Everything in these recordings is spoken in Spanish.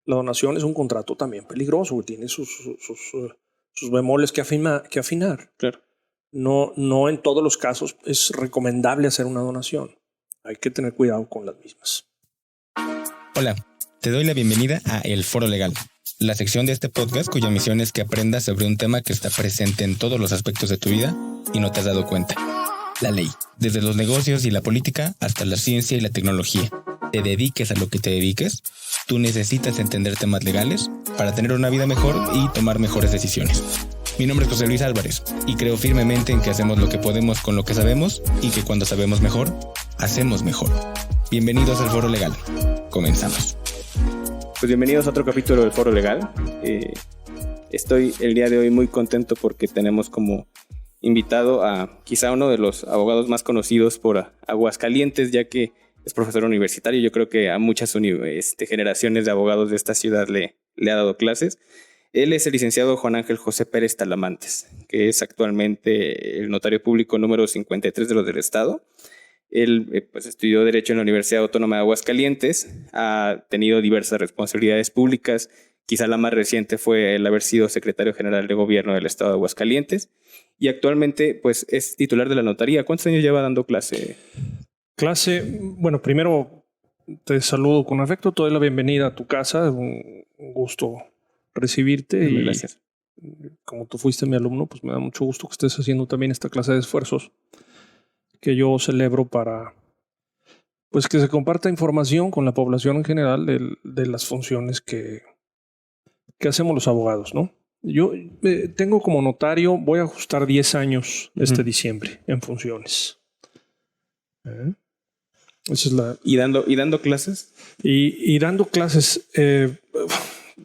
la donación es un contrato también peligroso, tiene sus bemoles que afinar. Claro. No en todos los casos es recomendable hacer una donación. Hay que tener cuidado con las mismas. Hola, te doy la bienvenida a El Foro Legal, la sección de este podcast cuya misión es que aprendas sobre un tema que está presente en todos los aspectos de tu vida y no te has dado cuenta. La ley, desde los negocios y la política hasta la ciencia y la tecnología. Te dediques a lo que te dediques, tú necesitas entender temas legales para tener una vida mejor y tomar mejores decisiones. Mi nombre es José Luis Álvarez y creo firmemente en que hacemos lo que podemos con lo que sabemos y que cuando sabemos mejor, hacemos mejor. Bienvenidos al Foro Legal. Comenzamos. Pues bienvenidos a otro capítulo del Foro Legal. Estoy el día de hoy muy contento porque tenemos como invitado a quizá uno de los abogados más conocidos por Aguascalientes, ya que es profesor universitario. Yo creo que a muchas generaciones de abogados de esta ciudad le ha dado clases. Él es el licenciado Juan Ángel José Pérez Talamantes, que es actualmente el notario público número 53 de los del Estado. Él estudió Derecho en la Universidad Autónoma de Aguascalientes, ha tenido diversas responsabilidades públicas. Quizá la más reciente fue el haber sido secretario general de gobierno del Estado de Aguascalientes y actualmente pues, es titular de la notaría. ¿Cuántos años lleva dando clase? Bueno, primero te saludo con afecto, te doy la bienvenida a tu casa, un gusto recibirte. Gracias. Como tú fuiste mi alumno, pues me da mucho gusto que estés haciendo también esta clase de esfuerzos que yo celebro para pues que se comparta información con la población en general de las funciones que hacemos los abogados, ¿no? Yo tengo como notario, voy a ajustar 10 años este diciembre en funciones. Esa es la... ¿Y dando clases? Y dando clases,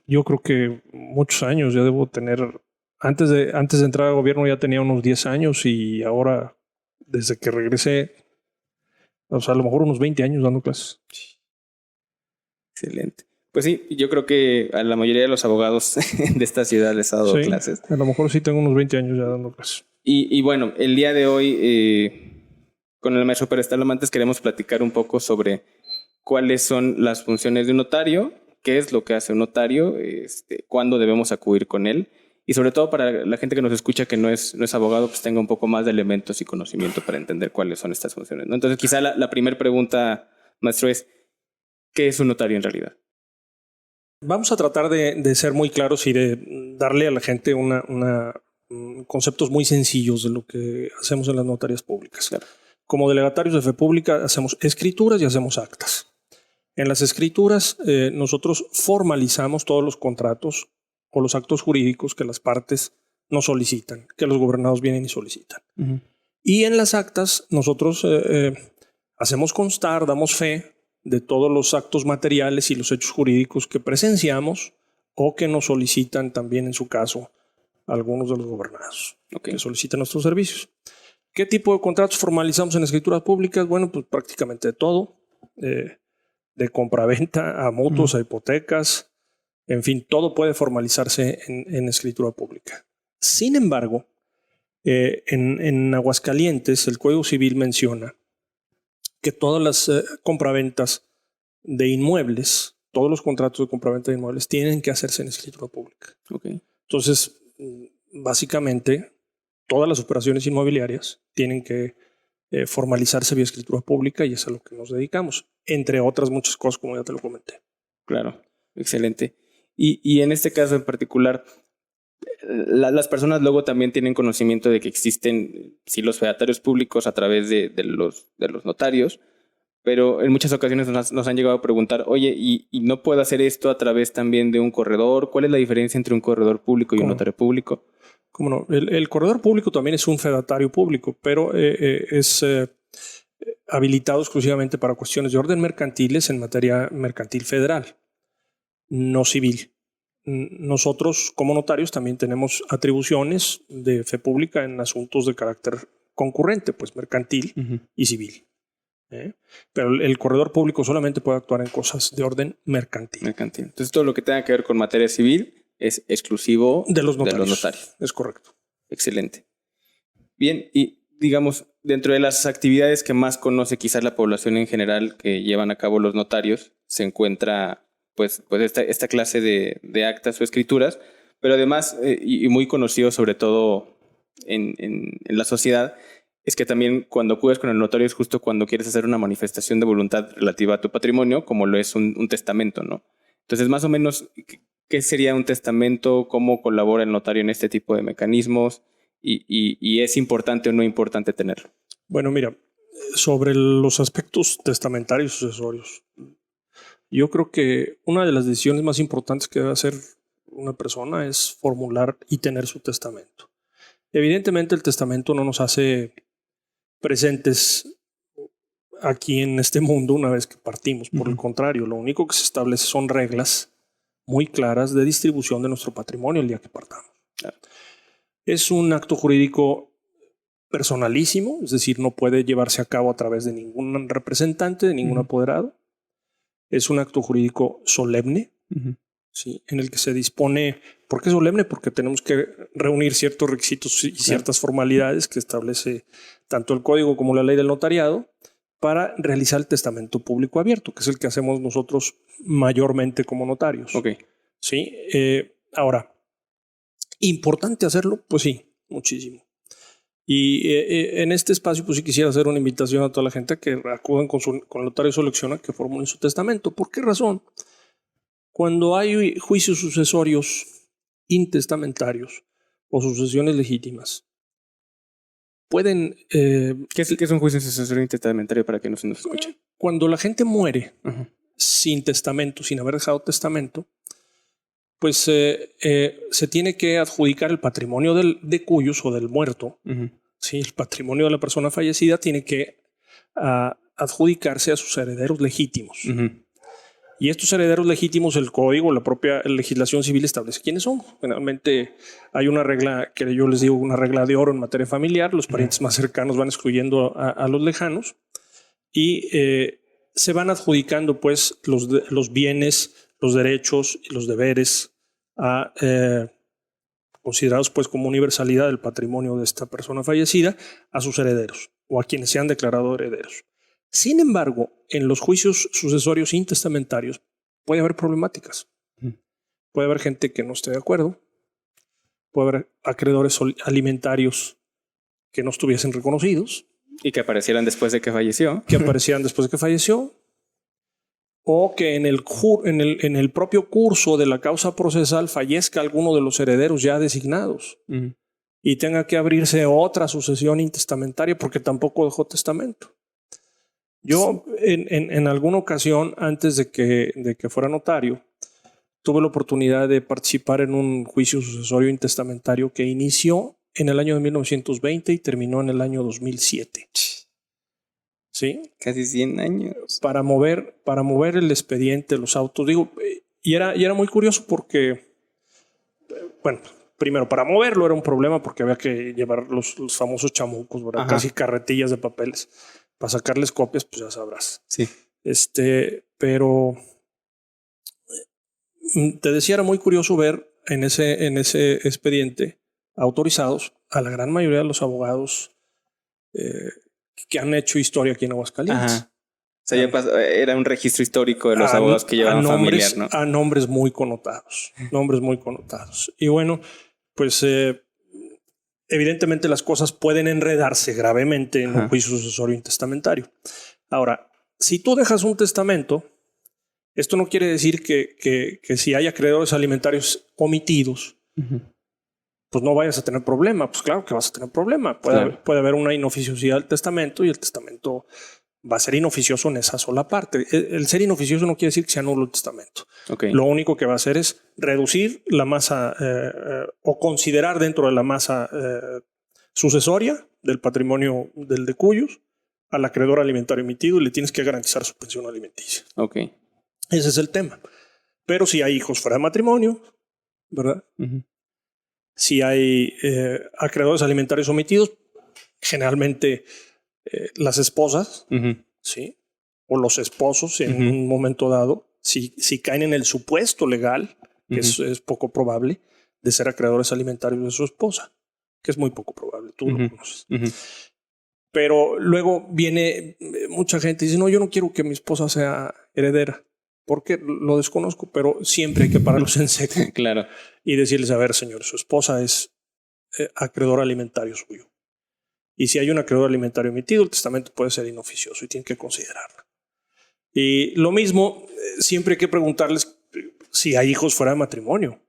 yo creo que muchos años ya debo tener. Antes de entrar al gobierno ya tenía unos 10 años y ahora, desde que regresé, o sea, a lo mejor unos 20 años dando clases. Excelente. Pues sí, yo creo que a la mayoría de los abogados de esta ciudad les ha dado clases. A lo mejor sí tengo unos 20 años ya dando clases. Y bueno, el día de hoy, con el maestro Pérez Talamantes, queremos platicar un poco sobre cuáles son las funciones de un notario, qué es lo que hace un notario, cuándo debemos acudir con él. Y sobre todo para la gente que nos escucha que no es abogado, pues tenga un poco más de elementos y conocimiento para entender cuáles son estas funciones, ¿no? Entonces, quizá la primera pregunta, maestro, es ¿qué es un notario en realidad? Vamos a tratar de ser muy claros y de darle a la gente conceptos muy sencillos de lo que hacemos en las notarías públicas. Claro. Como delegatarios de fe pública hacemos escrituras y hacemos actas. En las escrituras nosotros formalizamos todos los contratos o los actos jurídicos que las partes nos solicitan, que los gobernados vienen y solicitan. Y en las actas nosotros hacemos constar, damos fe de todos los actos materiales y los hechos jurídicos que presenciamos o que nos solicitan también en su caso algunos de los gobernados que solicitan nuestros servicios. ¿Qué tipo de contratos formalizamos en escrituras públicas? Bueno, pues prácticamente de todo, de compraventa a mutuos, a hipotecas, en fin, todo puede formalizarse en escritura pública. Sin embargo, en Aguascalientes el Código Civil menciona que todas las compraventas de inmuebles, todos los contratos de compraventa de inmuebles tienen que hacerse en escritura pública. Entonces, básicamente, todas las operaciones inmobiliarias tienen que formalizarse vía escritura pública y es a lo que nos dedicamos, entre otras muchas cosas, como ya te lo comenté. Claro, excelente. Y en este caso en particular, las personas luego también tienen conocimiento de que existen los fedatarios públicos a través de los notarios, pero en muchas ocasiones nos han llegado a preguntar, oye, ¿y no puedo hacer esto a través también de un corredor? ¿Cuál es la diferencia entre un corredor público y un notario público? ¿Cómo no? El corredor público también es un fedatario público, pero es habilitado exclusivamente para cuestiones de orden mercantiles en materia mercantil federal, no civil. Nosotros, como notarios, también tenemos atribuciones de fe pública en asuntos de carácter concurrente, pues mercantil y civil. Pero el corredor público solamente puede actuar en cosas de orden mercantil. Entonces, todo lo que tenga que ver con materia civil es exclusivo de los notarios. Es correcto. Excelente. Bien, y digamos, dentro de las actividades que más conoce quizás la población en general que llevan a cabo los notarios, se encuentra pues esta clase de actas o escrituras, pero además, y muy conocido sobre todo en la sociedad, es que también cuando acudes con el notario es justo cuando quieres hacer una manifestación de voluntad relativa a tu patrimonio, como lo es un testamento, ¿no? Entonces, más o menos, ¿qué sería un testamento? ¿Cómo colabora el notario en este tipo de mecanismos? ¿Y es importante o no importante tenerlo? Bueno, mira, sobre los aspectos testamentarios y sucesorios, yo creo que una de las decisiones más importantes que debe hacer una persona es formular y tener su testamento. Evidentemente, el testamento no nos hace presentes aquí en este mundo una vez que partimos. Por el contrario, lo único que se establece son reglas muy claras de distribución de nuestro patrimonio el día que partamos. Claro. Es un acto jurídico personalísimo, es decir, no puede llevarse a cabo a través de ningún representante, de ningún apoderado. Es un acto jurídico solemne, ¿sí? En el que se dispone. ¿Por qué solemne? Porque tenemos que reunir ciertos requisitos y ciertas formalidades que establece tanto el código como la ley del notariado para realizar el testamento público abierto, que es el que hacemos nosotros mayormente como notarios. Ok. ¿Sí? Ahora, ¿importante hacerlo? Pues sí, muchísimo. Y en este espacio pues sí quisiera hacer una invitación a toda la gente que acudan con el notario selecciona que formulen su testamento. ¿Por qué razón? Cuando hay juicios sucesorios intestamentarios o sucesiones legítimas, pueden... ¿Qué es un juicio sucesorio intestamentario para que no se nos escuche? Cuando la gente muere sin testamento, sin haber dejado testamento, pues se tiene que adjudicar el patrimonio de cuyos o del muerto. Sí, el patrimonio de la persona fallecida tiene que adjudicarse a sus herederos legítimos. Y estos herederos legítimos, el código, la propia legislación civil establece quiénes son. Generalmente hay una regla que yo les digo, una regla de oro en materia familiar. Los parientes más cercanos van excluyendo a los lejanos y se van adjudicando pues los bienes, los derechos y los deberes considerados pues como universalidad del patrimonio de esta persona fallecida a sus herederos o a quienes se han declarado herederos. Sin embargo, en los juicios sucesorios intestamentarios puede haber problemáticas. Puede haber gente que no esté de acuerdo. Puede haber acreedores alimentarios que no estuviesen reconocidos. Y que aparecieran después de que falleció. Que aparecieran después de que falleció. O que en el propio curso de la causa procesal fallezca alguno de los herederos ya designados. Y tenga que abrirse otra sucesión intestamentaria porque tampoco dejó testamento. Yo en alguna ocasión, antes de que fuera notario, tuve la oportunidad de participar en un juicio sucesorio intestamentario que inició en el año de 1920 y terminó en el año 2007. ¿Sí? Casi 100 años. Para mover el expediente, los autos. Digo, y era muy curioso porque, bueno, primero, para moverlo era un problema porque había que llevar los famosos chamucos, ¿verdad? Casi carretillas de papeles. Para sacarles copias, pues ya sabrás. Sí. Pero te decía, era muy curioso ver en ese expediente autorizados a la gran mayoría de los abogados que han hecho historia aquí en Aguascalientes. O sea, era un registro histórico de los abogados que llevaban familiar, ¿no? A nombres muy connotados. Nombres muy connotados. Y bueno, pues evidentemente las cosas pueden enredarse gravemente en un juicio sucesorio intestamentario. Ahora, si tú dejas un testamento, esto no quiere decir que si hay acreedores alimentarios omitidos, pues no vayas a tener problema. Pues claro que vas a tener problema. Puede haber una inoficiosidad del testamento y el testamento va a ser inoficioso en esa sola parte. El ser inoficioso no quiere decir que sea nulo el testamento. Lo único que va a hacer es reducir la masa o considerar dentro de la masa sucesoria del patrimonio del de cuyos al acreedor alimentario emitido y le tienes que garantizar su pensión alimenticia. Ese es el tema. Pero si hay hijos fuera de matrimonio, ¿verdad? Si hay acreedores alimentarios omitidos, generalmente las esposas, ¿sí? O los esposos en un momento dado, si caen en el supuesto legal, que es poco probable, de ser acreedores alimentarios de su esposa, que es muy poco probable, tú lo conoces. Pero luego viene mucha gente y dice, no, yo no quiero que mi esposa sea heredera. Porque lo desconozco, pero siempre hay que pararlos en seco. Claro. Y decirles, a ver, señor, su esposa es acreedor alimentario suyo. Y si hay un acreedor alimentario emitido, el testamento puede ser inoficioso y tienen que considerarlo. Y lo mismo, siempre hay que preguntarles si hay hijos fuera de matrimonio.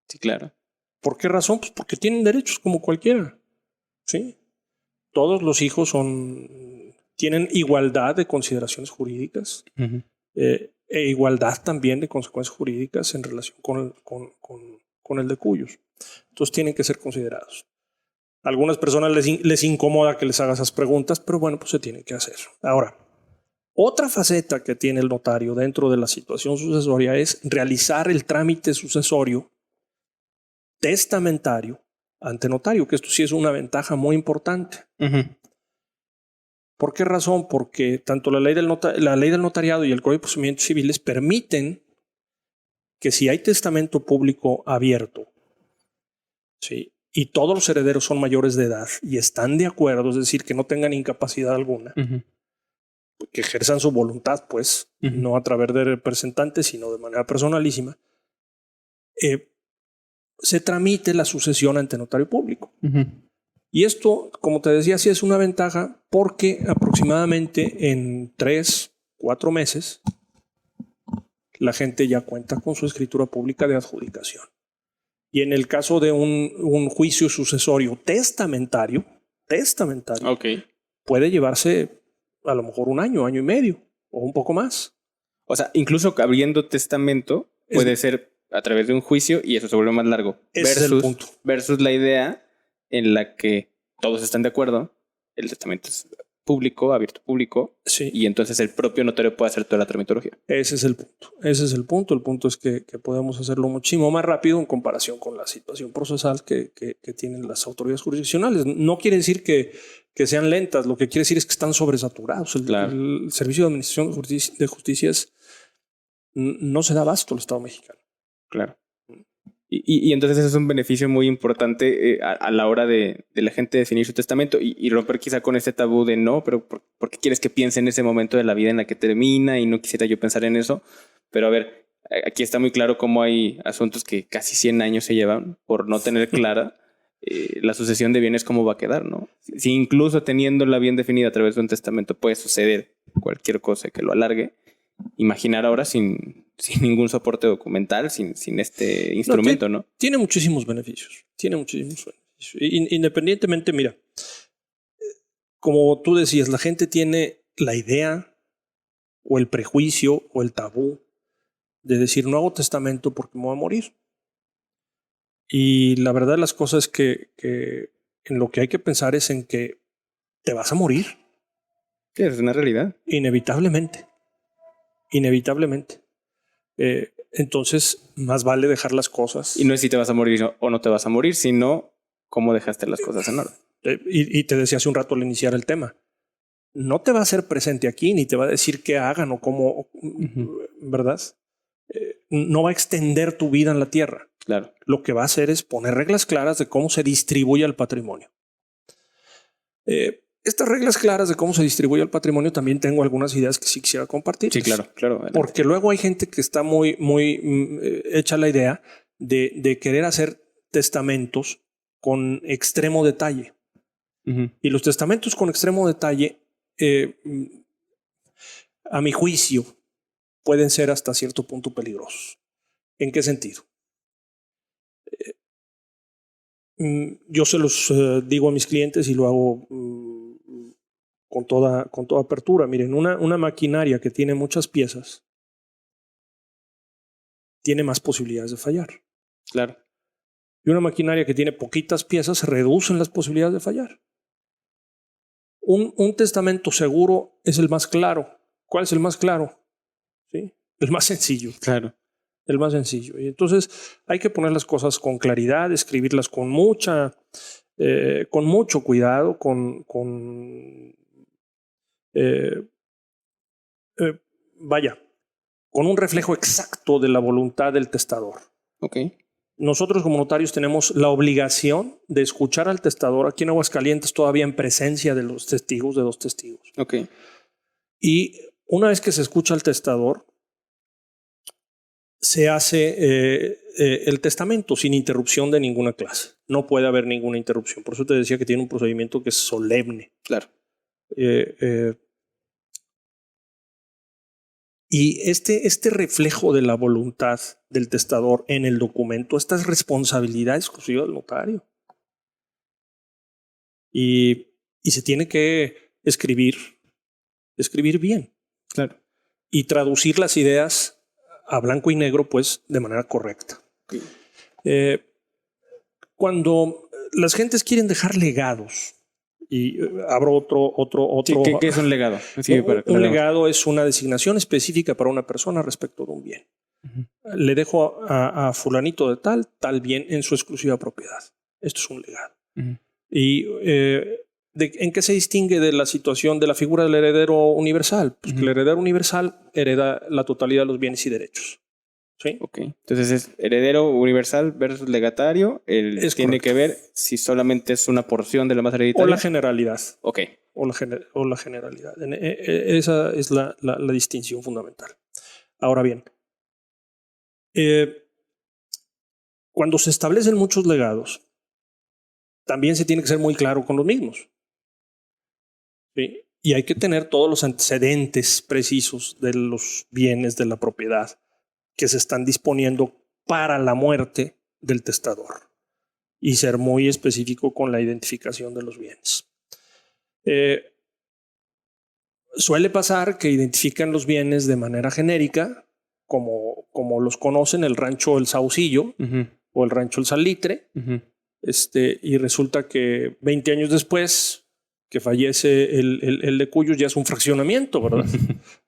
Sí, claro. ¿Por qué razón? Pues porque tienen derechos como cualquiera. ¿Sí? Todos los hijos tienen igualdad de consideraciones jurídicas e igualdad también de consecuencias jurídicas en relación con el de cuyos. Entonces tienen que ser considerados. A algunas personas les incomoda que les haga esas preguntas, pero bueno, pues se tiene que hacer. Ahora, otra faceta que tiene el notario dentro de la situación sucesoria es realizar el trámite sucesorio testamentario ante notario, que esto sí es una ventaja muy importante. ¿Por qué razón? Porque tanto la ley del notariado y el Código de Procedimientos Civiles permiten que si hay testamento público abierto, ¿sí?, y todos los herederos son mayores de edad y están de acuerdo, es decir, que no tengan incapacidad alguna, que ejerzan su voluntad, pues, no a través de representantes, sino de manera personalísima, se tramite la sucesión ante notario público. Y esto, como te decía, sí es una ventaja porque aproximadamente en 3-4 meses la gente ya cuenta con su escritura pública de adjudicación. Y en el caso de un juicio sucesorio testamentario, puede llevarse a lo mejor 1 año, 1 año y medio o un poco más. O sea, incluso abriendo testamento puede ser a través de un juicio y eso se vuelve más largo. Ese es el punto. Versus la idea en la que todos están de acuerdo, el testamento es público, abierto público, sí, y entonces el propio notario puede hacer toda la tramitología. Ese es el punto. El punto es que podemos hacerlo muchísimo más rápido en comparación con la situación procesal que tienen las autoridades jurisdiccionales. No quiere decir que sean lentas, lo que quiere decir es que están sobresaturados. El Servicio de Administración de Justicia no se da abasto al Estado mexicano. Claro. Y entonces eso es un beneficio muy importante a la hora de la gente definir su testamento y romper quizá con ese tabú de no, pero ¿por qué quieres que piense en ese momento de la vida en la que termina? Y no quisiera yo pensar en eso. Pero a ver, aquí está muy claro cómo hay asuntos que casi 100 años se llevan por no tener clara la sucesión de bienes, cómo va a quedar, ¿no? Si incluso teniéndola bien definida a través de un testamento puede suceder cualquier cosa que lo alargue, imaginar ahora sin ningún soporte documental, sin este instrumento, ¿no? Tiene muchísimos beneficios. Independientemente, mira, como tú decías, la gente tiene la idea o el prejuicio o el tabú de decir no hago testamento porque me voy a morir. Y la verdad de las cosas es que en lo que hay que pensar es en que te vas a morir. Sí, es una realidad. Inevitablemente. Entonces, más vale dejar las cosas. Y no es si te vas a morir o no te vas a morir, sino cómo dejaste las cosas en orden. Y te decía hace un rato al iniciar el tema, no te va a hacer presente aquí, ni te va a decir qué hagan o cómo, ¿verdad? No va a extender tu vida en la tierra. Claro. Lo que va a hacer es poner reglas claras de cómo se distribuye el patrimonio. Estas reglas claras de cómo se distribuye el patrimonio también tengo algunas ideas que sí quisiera compartir. Sí, claro. Adelante. Porque luego hay gente que está muy hecha la idea de querer hacer testamentos con extremo detalle. Y los testamentos con extremo detalle, a mi juicio, pueden ser hasta cierto punto peligrosos. ¿En qué sentido? Yo se los digo a mis clientes y lo hago con toda apertura. Miren, una maquinaria que tiene muchas piezas tiene más posibilidades de fallar. Claro. Y una maquinaria que tiene poquitas piezas reducen las posibilidades de fallar. Un testamento seguro es el más claro. ¿Cuál es el más claro? ¿Sí? El más sencillo. Claro. El más sencillo. Y entonces hay que poner las cosas con claridad, escribirlas con mucho cuidado, con un reflejo exacto de la voluntad del testador. Okay. Nosotros como notarios tenemos la obligación de escuchar al testador aquí en Aguascalientes todavía en presencia de los testigos, de 2 testigos. Okay. Y una vez que se escucha al testador, se hace el testamento sin interrupción de ninguna clase. No puede haber ninguna interrupción. Por eso te decía que tiene un procedimiento que es solemne. Claro. Y este reflejo de la voluntad del testador en el documento, esta es responsabilidad exclusiva del notario. Y se tiene que escribir bien. Claro. Y traducir las ideas a blanco y negro, pues, de manera correcta. Okay. Cuando las gentes quieren dejar legados, y abro otro. Sí, ¿qué es un legado? Sí, un legado es una designación específica para una persona respecto de un bien. Uh-huh. Le dejo a fulanito de tal bien en su exclusiva propiedad. Esto es un legado. Uh-huh. Y ¿en qué se distingue de la situación de la figura del heredero universal? Pues uh-huh. que el heredero universal hereda la totalidad de los bienes y derechos. ¿Sí? Ok. Entonces es heredero universal versus legatario. Tiene que ver si solamente es una porción de la masa hereditaria. O la generalidad. Ok. O la generalidad. Esa es la distinción fundamental. Ahora bien, cuando se establecen muchos legados, también se tiene que ser muy claro con los mismos. ¿Sí? Y hay que tener todos los antecedentes precisos de los bienes de la propiedad que se están disponiendo para la muerte del testador y ser muy específico con la identificación de los bienes. Suele pasar que identifican los bienes de manera genérica, como los conocen, el rancho El Saucillo uh-huh. o el rancho El Salitre, uh-huh. Y resulta que 20 años después que fallece el de Cuyos ya es un fraccionamiento, ¿verdad?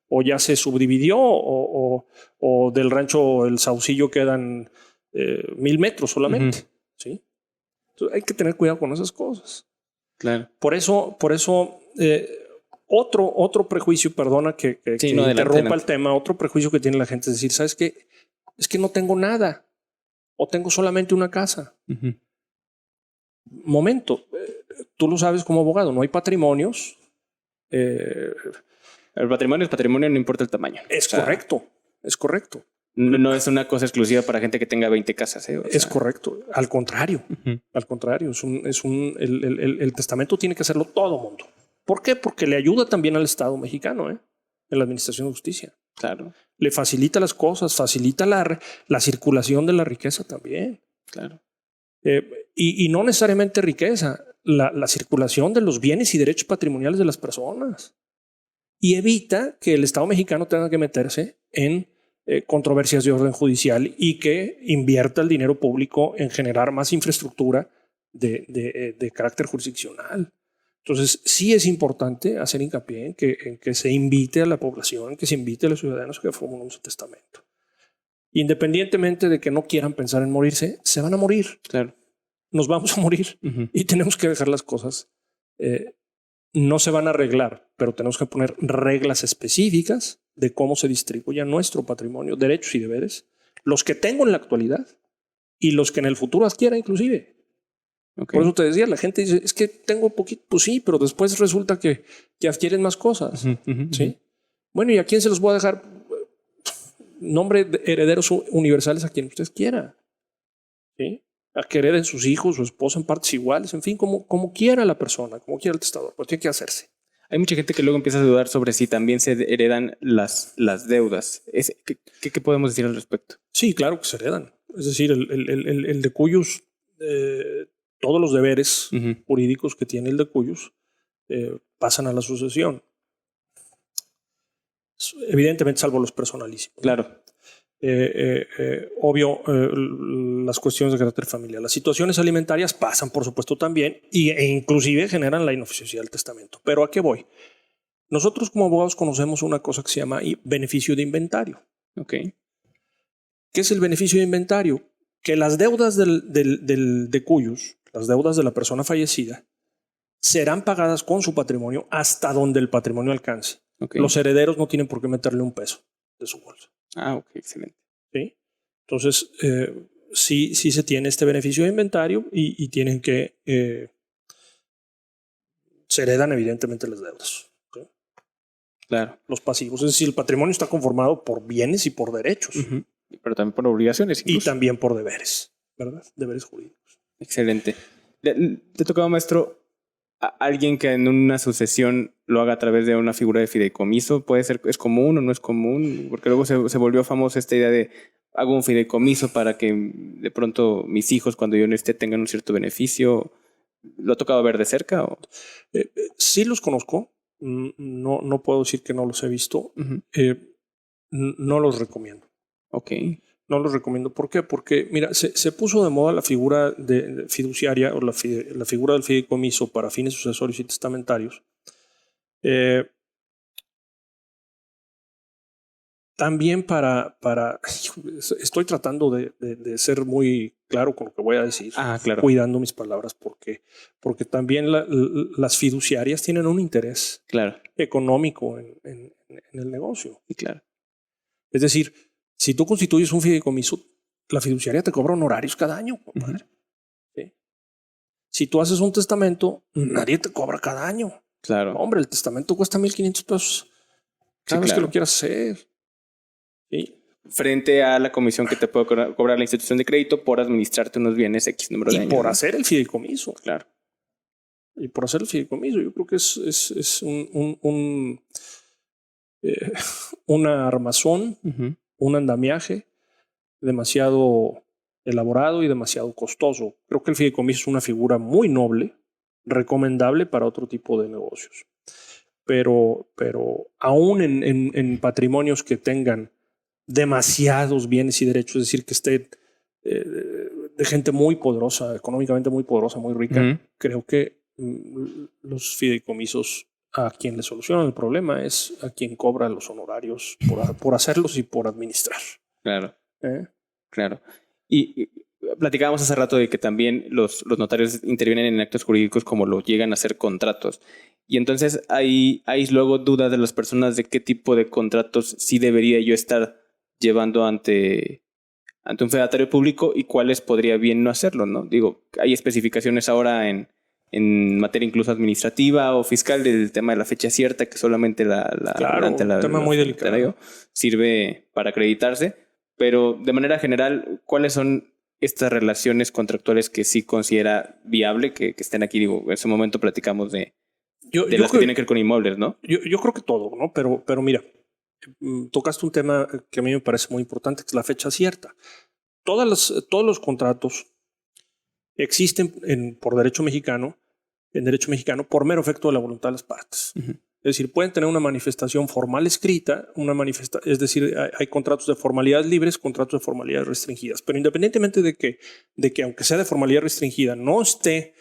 O ya se subdividió o del rancho El Saucillo quedan 1000 metros solamente. Uh-huh. ¿Sí? Entonces hay que tener cuidado con esas cosas. Claro. Por eso otro prejuicio, perdona que interrumpa el tema, otro prejuicio que tiene la gente es decir, ¿sabes qué? Es que no tengo nada o tengo solamente una casa. Uh-huh. Momento, tú lo sabes como abogado, no hay patrimonios. El patrimonio es patrimonio, no importa el tamaño. Es correcto. No es una cosa exclusiva para gente que tenga 20 casas. Es correcto. Al contrario. Uh-huh. Al contrario. El testamento tiene que hacerlo todo mundo. ¿Por qué? Porque le ayuda también al Estado mexicano, en la administración de justicia. Claro. Le facilita las cosas, facilita la circulación de la riqueza también. Claro. Y no necesariamente riqueza, la circulación de los bienes y derechos patrimoniales de las personas. Y evita que el Estado mexicano tenga que meterse en controversias de orden judicial y que invierta el dinero público en generar más infraestructura de carácter jurisdiccional. Entonces, sí es importante hacer hincapié en que se invite a la población, que se invite a los ciudadanos que formen su testamento. Independientemente de que no quieran pensar en morirse, se van a morir. Claro. Nos vamos a morir uh-huh. y tenemos que dejar las cosas. No se van a arreglar, pero tenemos que poner reglas específicas de cómo se distribuya nuestro patrimonio, derechos y deberes, los que tengo en la actualidad y los que en el futuro adquiera inclusive. Okay. Por eso te decía, la gente dice, es que tengo poquito, pues sí, pero después resulta que adquieren más cosas. Uh-huh, uh-huh. ¿Sí? Bueno, ¿y a quién se los voy a dejar? Nombre de herederos universales a quien usted quiera. ¿Sí? A que hereden sus hijos, su esposa en partes iguales, en fin, como quiera la persona, como quiera el testador, pero tiene que hacerse. Hay mucha gente que luego empieza a dudar sobre si también se heredan las deudas. ¿Qué podemos decir al respecto? Sí, claro que se heredan. Es decir, el de Cuyos, todos los deberes uh-huh. jurídicos que tiene el de Cuyos pasan a la sucesión. Evidentemente, salvo los personalísimos. Claro. Obvio, las cuestiones de carácter familiar. Las situaciones alimentarias pasan, por supuesto, también e inclusive generan la inoficiosidad del testamento. Pero ¿a qué voy? Nosotros como abogados conocemos una cosa que se llama beneficio de inventario. Okay. ¿Qué es el beneficio de inventario? Que las deudas de Cuyos, las deudas de la persona fallecida, serán pagadas con su patrimonio hasta donde el patrimonio alcance. Okay. Los herederos no tienen por qué meterle un peso de su bolsa. Ah, ok, excelente. ¿Sí? Entonces, sí se tiene este beneficio de inventario y tienen que... se heredan evidentemente las deudas. Claro. Los pasivos. Es decir, el patrimonio está conformado por bienes y por derechos. Uh-huh. Pero también por obligaciones. Y también por deberes, ¿verdad? Deberes jurídicos. Excelente. ¿Te tocaba, maestro, a alguien que en una sucesión lo haga a través de una figura de fideicomiso? ¿Puede ser, es común o no es común? Porque luego se volvió famosa esta idea de hago un fideicomiso para que de pronto mis hijos, cuando yo no esté, tengan un cierto beneficio. ¿Lo ha tocado ver de cerca? ¿O? Sí los conozco. No puedo decir que no los he visto. No los recomiendo. Ok. No los recomiendo. ¿Por qué? Porque, mira, se puso de moda la figura de fiduciaria o la figura del fideicomiso para fines sucesorios y testamentarios. También para estoy tratando de ser muy claro con lo que voy a decir, claro. Cuidando mis palabras, porque también las fiduciarias tienen un interés económico en el negocio. Y claro. Es decir, si tú constituyes un fideicomiso, la fiduciaria te cobra honorarios cada año, compadre. ¿Sí? Si tú haces un testamento, nadie te cobra cada año. Claro. No, hombre, el testamento cuesta $1,500 cada vez que lo quieras hacer. ¿Sí? Frente a la comisión que te puede cobrar la institución de crédito por administrarte unos bienes X número de años. Y por hacer el fideicomiso. Claro. Y por hacer el fideicomiso. Yo creo que es una armazón, un andamiaje demasiado elaborado y demasiado costoso. Creo que el fideicomiso es una figura muy noble, recomendable para otro tipo de negocios. Pero aún en patrimonios que tengan demasiados bienes y derechos, es decir, que esté de gente muy poderosa, económicamente muy poderosa, muy rica, creo que los fideicomisos, a quien le solucionan el problema es a quien cobra los honorarios por hacerlos y por administrar. Claro. Claro. Y platicábamos hace rato de que también los notarios intervienen en actos jurídicos como lo llegan a hacer contratos. Y entonces hay luego dudas de las personas de qué tipo de contratos sí debería yo estar llevando ante un fedatario público y cuáles podría bien no hacerlo, ¿no? Digo, hay especificaciones ahora en materia incluso administrativa o fiscal del tema de la fecha cierta que solamente un tema muy delicado sirve para acreditarse, pero de manera general, ¿cuáles son estas relaciones contractuales que sí considera viable que estén aquí? Digo, en ese momento platicamos de las que tienen que ver con inmuebles, ¿no? Yo creo que todo, ¿no? Pero mira, tocaste un tema que a mí me parece muy importante, que es la fecha cierta. Todos los contratos existen por derecho mexicano, por mero efecto de la voluntad de las partes. Es decir, pueden tener una manifestación formal escrita, es decir, hay contratos de formalidades libres, contratos de formalidades restringidas. Pero independientemente de que aunque sea de formalidad restringida, no esté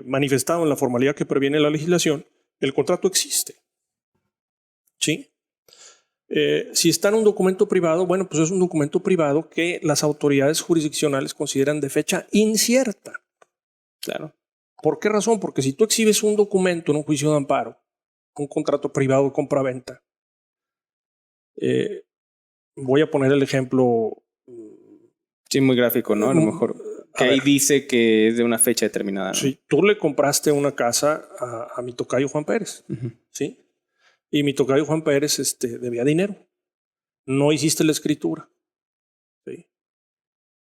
manifestado en la formalidad que previene la legislación, el contrato existe. ¿Sí? Si está en un documento privado, bueno, pues es un documento privado que las autoridades jurisdiccionales consideran de fecha incierta. Claro. ¿Por qué razón? Porque si tú exhibes un documento en un juicio de amparo, un contrato privado de compra-venta, voy a poner el ejemplo. Sí, muy gráfico, ¿no? A lo mejor. Que ahí dice que es de una fecha determinada, ¿no? Sí, tú le compraste una casa a mi tocayo Juan Pérez, ¿sí? Y mi tocayo Juan Pérez debía dinero. No hiciste la escritura. ¿Sí?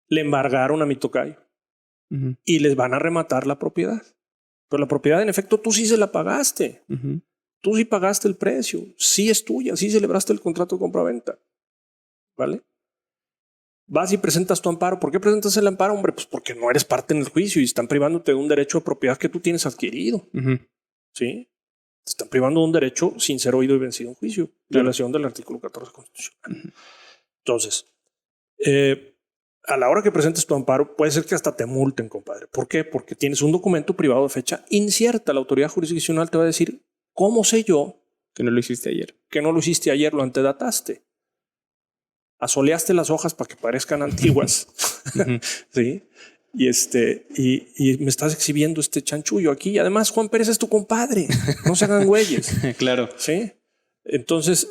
Le embargaron a mi tocayo. Y les van a rematar la propiedad. Pero la propiedad, en efecto, tú sí se la pagaste. Tú sí pagaste el precio. Sí es tuya. Sí celebraste el contrato de compra-venta. ¿Vale? Vas y presentas tu amparo. ¿Por qué presentas el amparo? Hombre, pues porque no eres parte en el juicio y están privándote de un derecho de propiedad que tú tienes adquirido. ¿Sí? Te están privando de un derecho sin ser oído y vencido en juicio. Violación del artículo 14 constitucional. Entonces, a la hora que presentes tu amparo, puede ser que hasta te multen, compadre. ¿Por qué? Porque tienes un documento privado de fecha incierta. La autoridad jurisdiccional te va a decir, ¿cómo sé yo que no lo hiciste ayer? Que no lo hiciste ayer, lo antedataste. Asoleaste las hojas para que parezcan antiguas. ¿Sí? Y me estás exhibiendo este chanchullo aquí. Y además, Juan Pérez es tu compadre. No se hagan güeyes. Claro. ¿Sí? Entonces,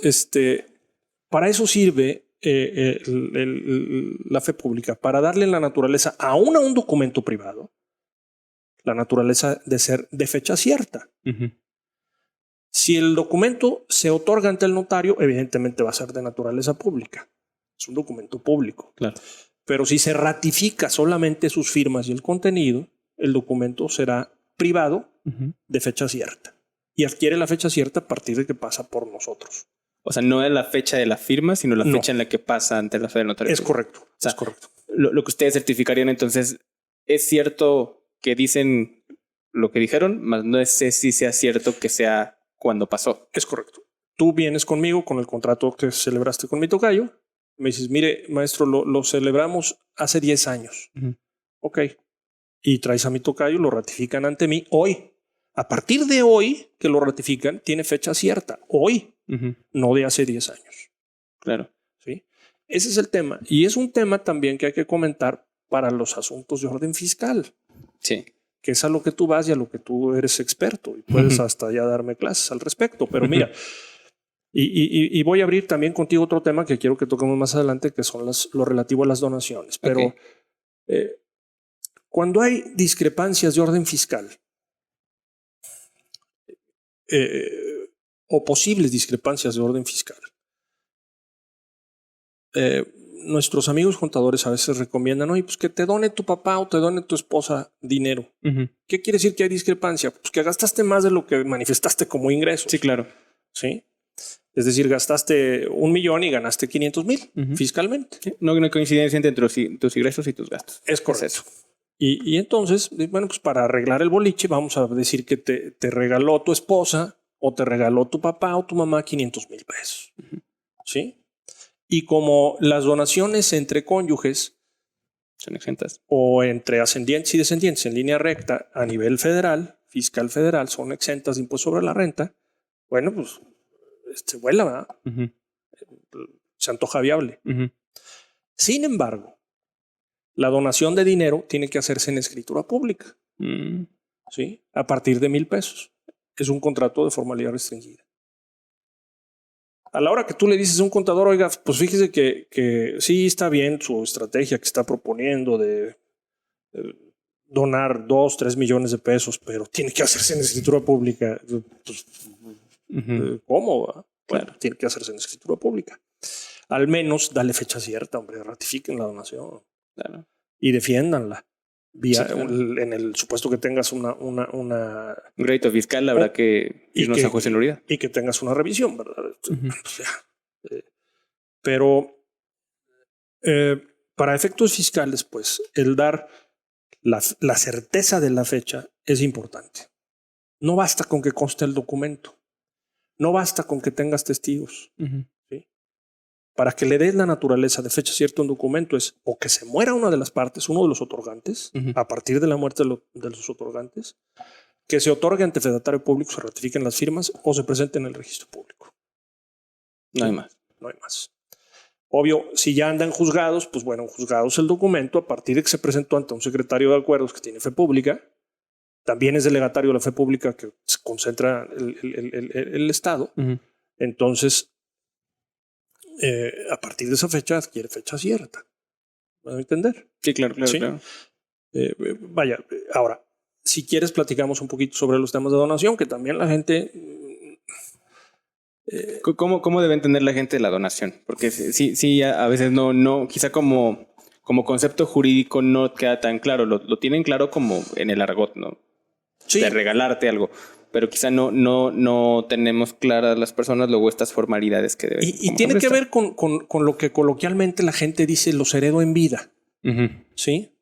para eso sirve la fe pública, para darle la naturaleza aún a un documento privado, la naturaleza de ser de fecha cierta. Si el documento se otorga ante el notario, evidentemente va a ser de naturaleza pública. Es un documento público. Claro. Pero si se ratifica solamente sus firmas y el contenido, el documento será privado de fecha cierta. Y adquiere la fecha cierta a partir de que pasa por nosotros. O sea, no es la fecha de la firma, sino la fecha en la que pasa ante la fe del notario. Es correcto. O sea, es correcto. Lo que ustedes certificarían, entonces, ¿es cierto que dicen lo que dijeron? Más no sé si sea cierto que sea cuando pasó. Es correcto. Tú vienes conmigo con el contrato que celebraste con mi tocayo. Me dices, mire, maestro, lo celebramos hace 10 años. Ok. Y traes a mi tocayo, lo ratifican ante mí hoy. A partir de hoy que lo ratifican, tiene fecha cierta. Hoy, no de hace 10 años. Claro. ¿Sí? Ese es el tema. Y es un tema también que hay que comentar para los asuntos de orden fiscal. Sí. Que es a lo que tú vas y a lo que tú eres experto. Y puedes hasta ya darme clases al respecto. Pero mira, y voy a abrir también contigo otro tema que quiero que toquemos más adelante, que son lo relativo a las donaciones. Pero cuando hay discrepancias de orden fiscal, o posibles discrepancias de orden fiscal, nuestros amigos contadores a veces recomiendan, oye, pues que te done tu papá o te done tu esposa dinero. ¿Qué quiere decir que hay discrepancia? Pues que gastaste más de lo que manifestaste como ingresos. Sí, claro. ¿Sí? Es decir, gastaste 1 millón y ganaste 500,000 fiscalmente. Sí. No hay coincidencia entre tus ingresos y tus gastos. Es correcto. Es eso. Y entonces, bueno, pues para arreglar el boliche, vamos a decir que te regaló tu esposa o te regaló tu papá o tu mamá 500,000 pesos. ¿Sí? Y como las donaciones entre cónyuges son exentas o entre ascendientes y descendientes en línea recta a nivel federal, fiscal federal, son exentas de impuesto sobre la renta, bueno, pues vuela, ¿verdad? Se antoja viable. Sin embargo, la donación de dinero tiene que hacerse en escritura pública. ¿Sí? A partir de 1,000 pesos. Es un contrato de formalidad restringida. A la hora que tú le dices a un contador, oiga, pues fíjese que sí está bien su estrategia que está proponiendo de donar 2, 3 millones de pesos, pero tiene que hacerse en escritura pública. Pues, ¿cómo? Bueno, tiene que hacerse en escritura pública. Al menos dale fecha cierta, hombre, ratifiquen la donación. Claro. Y defiéndanla. Vía, sí, claro. En el supuesto que tengas un crédito fiscal, habrá que irnos a juez en Lorida. Y que tengas una revisión, ¿verdad? Pero para efectos fiscales, pues, el dar la certeza de la fecha es importante. No basta con que conste el documento. No basta con que tengas testigos. ¿Sí? Para que le des la naturaleza de fecha cierta a un documento es o que se muera una de las partes, uno de los otorgantes, a partir de la muerte de los otorgantes, que se otorgue ante fedatario público, se ratifiquen las firmas o se presente en el registro público. No hay más. No hay más. Obvio, si ya andan juzgados, pues bueno, juzgados el documento a partir de que se presentó ante un secretario de acuerdos que tiene fe pública, también es delegatario de la fe pública que se concentra el Estado. Entonces, a partir de esa fecha adquiere fecha cierta. ¿Me va a entender? Sí, claro, claro. ¿Sí? Claro. Vaya, ahora, si quieres platicamos un poquito sobre los temas de donación, que también la gente... ¿Cómo debe entender la gente la donación? Porque sí, a veces no, quizá como concepto jurídico no queda tan claro. Lo tienen claro como en el argot, ¿no? Sí. De regalarte algo. Pero quizá no tenemos claras las personas luego estas formalidades que deben. Y tiene que ver con lo que coloquialmente la gente dice, los heredo en vida. ¿Sí?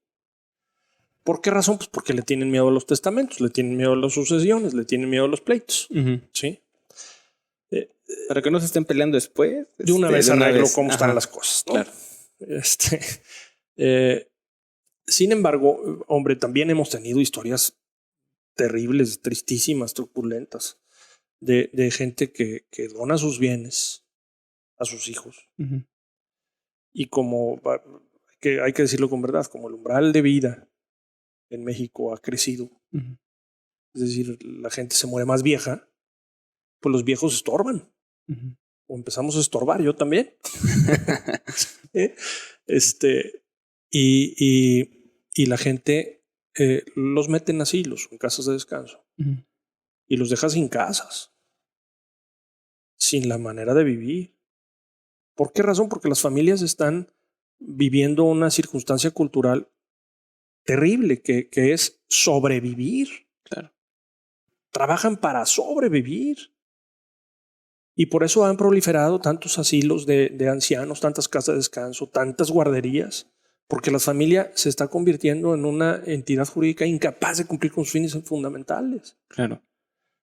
¿Por qué razón? Pues porque le tienen miedo a los testamentos, le tienen miedo a las sucesiones, le tienen miedo a los pleitos. ¿Sí? Para que no se estén peleando después. De una vez arreglo cómo están las cosas, ¿no? Claro. Sin embargo, hombre, también hemos tenido historias terribles, tristísimas, truculentas, de gente que dona sus bienes a sus hijos. Y como hay que decirlo con verdad, como el umbral de vida en México ha crecido, es decir, la gente se muere más vieja, pues los viejos estorban. O empezamos a estorbar, yo también. Y la gente los mete en asilos, en casas de descanso, y los deja sin casas, sin la manera de vivir, ¿Por qué razón? Porque las familias están viviendo una circunstancia cultural terrible que es sobrevivir. Claro. Trabajan para sobrevivir. Y por eso han proliferado tantos asilos de ancianos, tantas casas de descanso, tantas guarderías, porque la familia se está convirtiendo en una entidad jurídica incapaz de cumplir con sus fines fundamentales. Claro.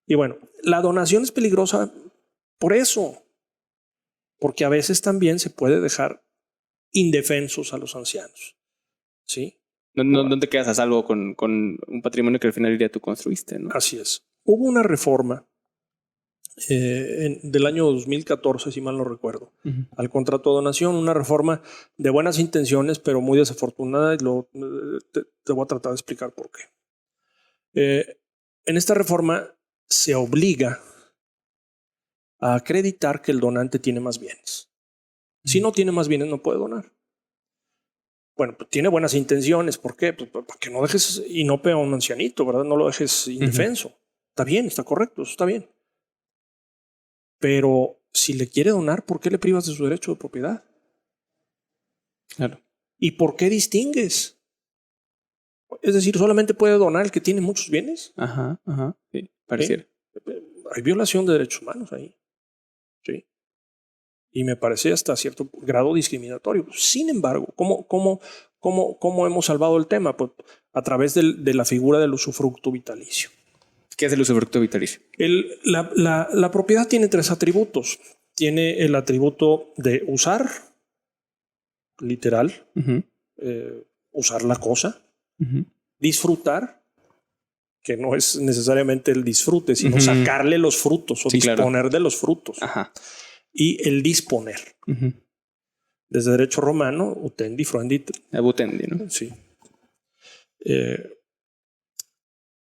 Y bueno, la donación es peligrosa por eso, porque a veces también se puede dejar indefensos a los ancianos. ¿Sí? No te quedas a salvo con un patrimonio que al final del día tú construiste, ¿no? Así es. Hubo una reforma del año 2014, si mal no recuerdo, al contrato de donación, una reforma de buenas intenciones, pero muy desafortunada, y te voy a tratar de explicar por qué. En esta reforma se obliga a acreditar que el donante tiene más bienes. Si no tiene más bienes, no puede donar. Bueno, pues tiene buenas intenciones. ¿Por qué? Pues para que no dejes inópeo a un ancianito, ¿verdad? No lo dejes indefenso. Está bien, está correcto, eso está bien. Pero si le quiere donar, ¿por qué le privas de su derecho de propiedad? Claro. ¿Y por qué distingues? Es decir, ¿solamente puede donar el que tiene muchos bienes? Ajá. Sí, pareciera. Hay violación de derechos humanos ahí. Sí. Y me parece hasta cierto grado discriminatorio. Sin embargo, ¿cómo hemos salvado el tema? Pues a través de la figura del usufructo vitalicio. ¿Qué es el usufructo vitalicio? La propiedad tiene 3 atributos. Tiene el atributo de usar, literal, usar la cosa, disfrutar, que no es necesariamente el disfrute, sino sacarle los frutos o disponer de los frutos. Ajá. Y el disponer. Desde derecho romano, utendi, fruendit. Abutendi, ¿no? Sí.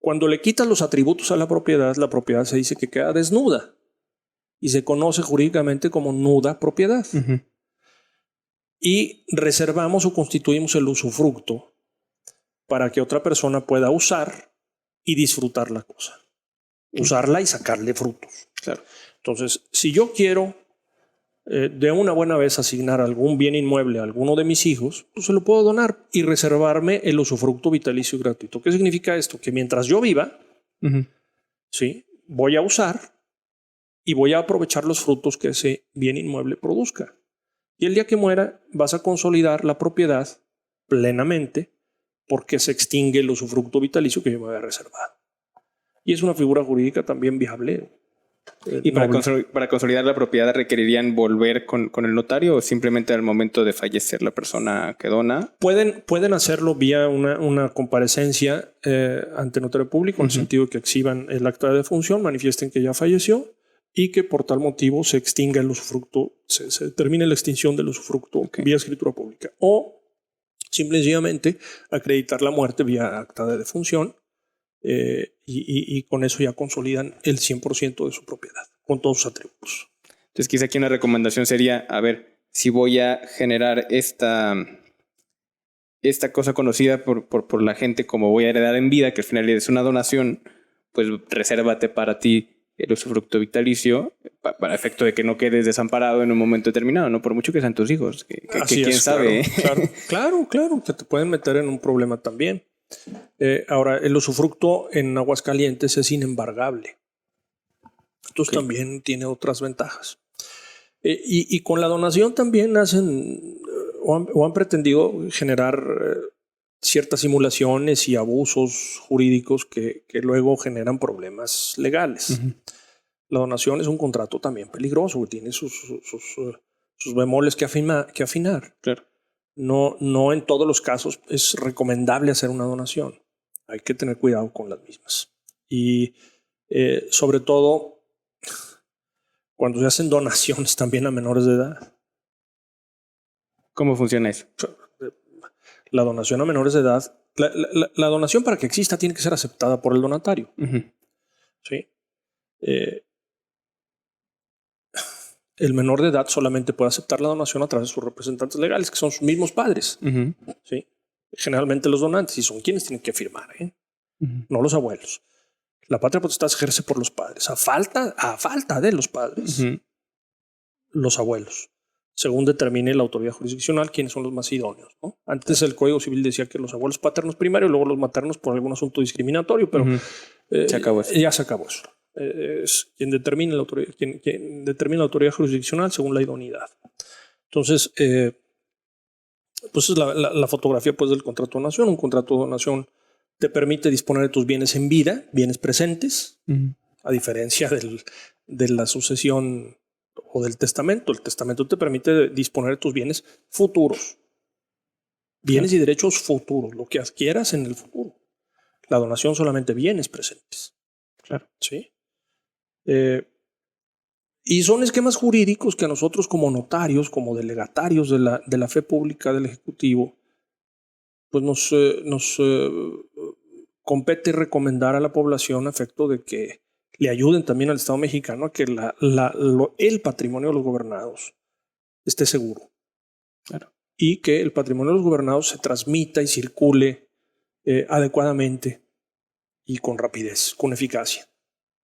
Cuando le quitas los atributos a la propiedad se dice que queda desnuda y se conoce jurídicamente como nuda propiedad. Y reservamos o constituimos el usufructo para que otra persona pueda usar y disfrutar la cosa. Usarla y sacarle frutos. Claro. Entonces, si yo quiero de una buena vez asignar algún bien inmueble a alguno de mis hijos, pues se lo puedo donar y reservarme el usufructo vitalicio y gratuito. ¿Qué significa esto? Que mientras yo viva, ¿sí? Voy a usar y voy a aprovechar los frutos que ese bien inmueble produzca. Y el día que muera vas a consolidar la propiedad plenamente porque se extingue el usufructo vitalicio que yo me había reservado. Y es una figura jurídica también viable. ¿Y para consolidar la propiedad requerirían volver con el notario o simplemente al momento de fallecer la persona que dona? Pueden hacerlo vía una comparecencia ante notario público, en el sentido de que exhiban el acta de defunción, manifiesten que ya falleció y que por tal motivo se extinga el usufructo, se termine la extinción del usufructo vía escritura pública. O simplemente acreditar la muerte vía acta de defunción. Y con eso ya consolidan el 100% de su propiedad, con todos sus atributos. Entonces quizá aquí una recomendación sería, a ver, si voy a generar esta cosa conocida por la gente como voy a heredar en vida, que al final es una donación, pues resérvate para ti el usufructo vitalicio para efecto de que no quedes desamparado en un momento determinado, no por mucho que sean tus hijos, que quién sabe. Claro, que te pueden meter en un problema también. Ahora, el usufructo en Aguascalientes es inembargable. Entonces también tiene otras ventajas. Y con la donación también hacen o han pretendido generar ciertas simulaciones y abusos jurídicos que luego generan problemas legales. La donación es un contrato también peligroso, que tiene sus bemoles que afinar. Claro. No en todos los casos es recomendable hacer una donación. Hay que tener cuidado con las mismas. Y sobre todo cuando se hacen donaciones también a menores de edad. ¿Cómo funciona eso? La donación a menores de edad, la donación para que exista tiene que ser aceptada por el donatario. ¿Sí? El menor de edad solamente puede aceptar la donación a través de sus representantes legales, que son sus mismos padres. ¿Sí? Generalmente los donantes, y son quienes tienen que firmar, no los abuelos. La patria potestad se ejerce por los padres. A falta de los padres, los abuelos según determine la autoridad jurisdiccional quiénes son los más idóneos, ¿no? Antes el Código Civil decía que los abuelos paternos primero y luego los maternos por algún asunto discriminatorio, pero se acabó eso. Ya se acabó eso. Es quien determina la autoridad, quien determina la autoridad jurisdiccional según la idoneidad. Entonces, pues es la fotografía pues, del contrato de donación. Un contrato de donación te permite disponer de tus bienes en vida, bienes presentes, a diferencia de la sucesión o del testamento. El testamento te permite disponer de tus bienes futuros. Bienes y derechos futuros, lo que adquieras en el futuro. La donación solamente bienes presentes. Claro. ¿Sí? Y son esquemas jurídicos que a nosotros como notarios, como delegatarios de la fe pública del Ejecutivo, pues nos compete recomendar a la población a efecto de que le ayuden también al Estado mexicano a que el patrimonio de los gobernados esté seguro. Claro. Y que el patrimonio de los gobernados se transmita y circule adecuadamente y con rapidez, con eficacia.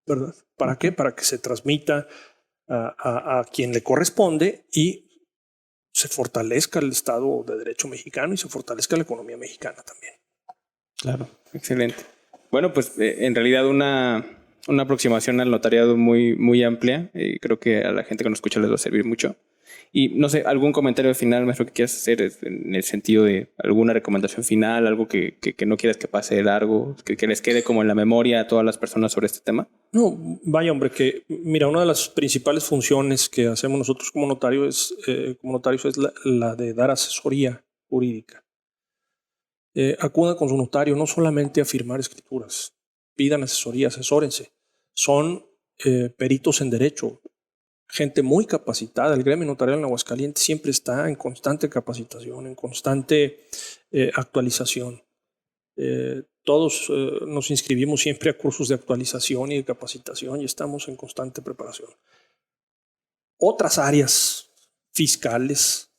¿Verdad? ¿Para qué? Para que se transmita a quien le corresponde y se fortalezca el Estado de Derecho mexicano y se fortalezca la economía mexicana también. Claro, excelente. Bueno, pues en realidad una aproximación al notariado muy, muy amplia. Creo que a la gente que nos escucha les va a servir mucho. Y no sé, algún comentario final, maestro, que quieras hacer en el sentido de alguna recomendación final, algo que no quieras que pase de largo, que les quede como en la memoria a todas las personas sobre este tema. No, vaya hombre, que mira, una de las principales funciones que hacemos nosotros como notarios es la de dar asesoría jurídica. Acudan con su notario no solamente a firmar escrituras, pidan asesoría, asesórense. Son peritos en derecho, gente muy capacitada. El gremio notarial en Aguascalientes siempre está en constante capacitación, en constante actualización. Todos nos inscribimos siempre a cursos de actualización y de capacitación y estamos en constante preparación. Otras áreas fiscales,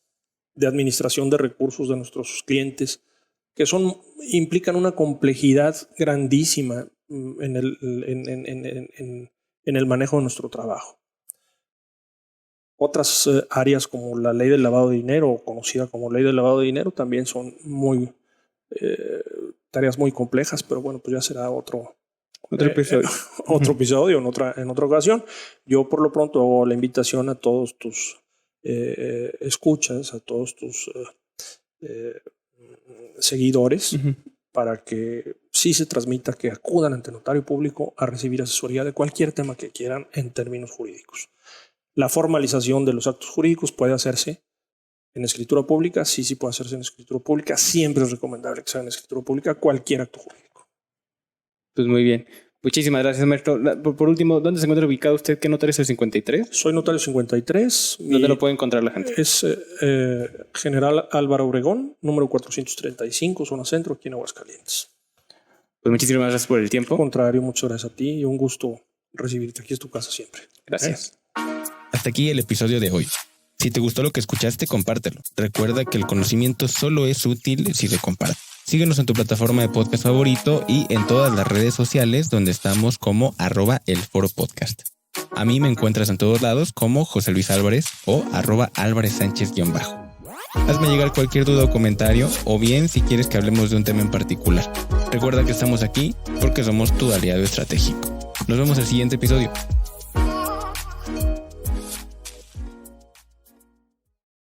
de administración de recursos de nuestros clientes, que implican una complejidad grandísima en el manejo de nuestro trabajo. Otras áreas como la ley del lavado de dinero, o conocida como ley del lavado de dinero, también son tareas muy complejas, pero bueno, pues ya será otro episodio. Otro episodio en otra ocasión. Yo por lo pronto hago la invitación a todos tus escuchas, a todos tus seguidores, para que sí se transmita que acudan ante notario público a recibir asesoría de cualquier tema que quieran en términos jurídicos. La formalización de los actos jurídicos puede hacerse en escritura pública, sí puede hacerse en escritura pública. Siempre es recomendable que sea en escritura pública cualquier acto jurídico. Pues muy bien. Muchísimas gracias, maestro. Por último, ¿dónde se encuentra ubicado usted? ¿Qué notario es el 53? Soy notario 53. ¿Dónde lo puede encontrar la gente? Es General Álvaro Obregón, número 435, zona centro, aquí en Aguascalientes. Pues muchísimas gracias por el tiempo. Al contrario, muchas gracias a ti y un gusto recibirte. Aquí es tu casa siempre. Gracias. Hasta aquí el episodio de hoy. Si te gustó lo que escuchaste, compártelo. Recuerda que el conocimiento solo es útil si se comparte. Síguenos en tu plataforma de podcast favorito y en todas las redes sociales donde estamos como @elforopodcast. A mí me encuentras en todos lados como José Luis Álvarez o @AlvarezSánchez_. Hazme llegar cualquier duda o comentario, o bien si quieres que hablemos de un tema en particular. Recuerda que estamos aquí porque somos tu aliado estratégico. Nos vemos en el siguiente episodio.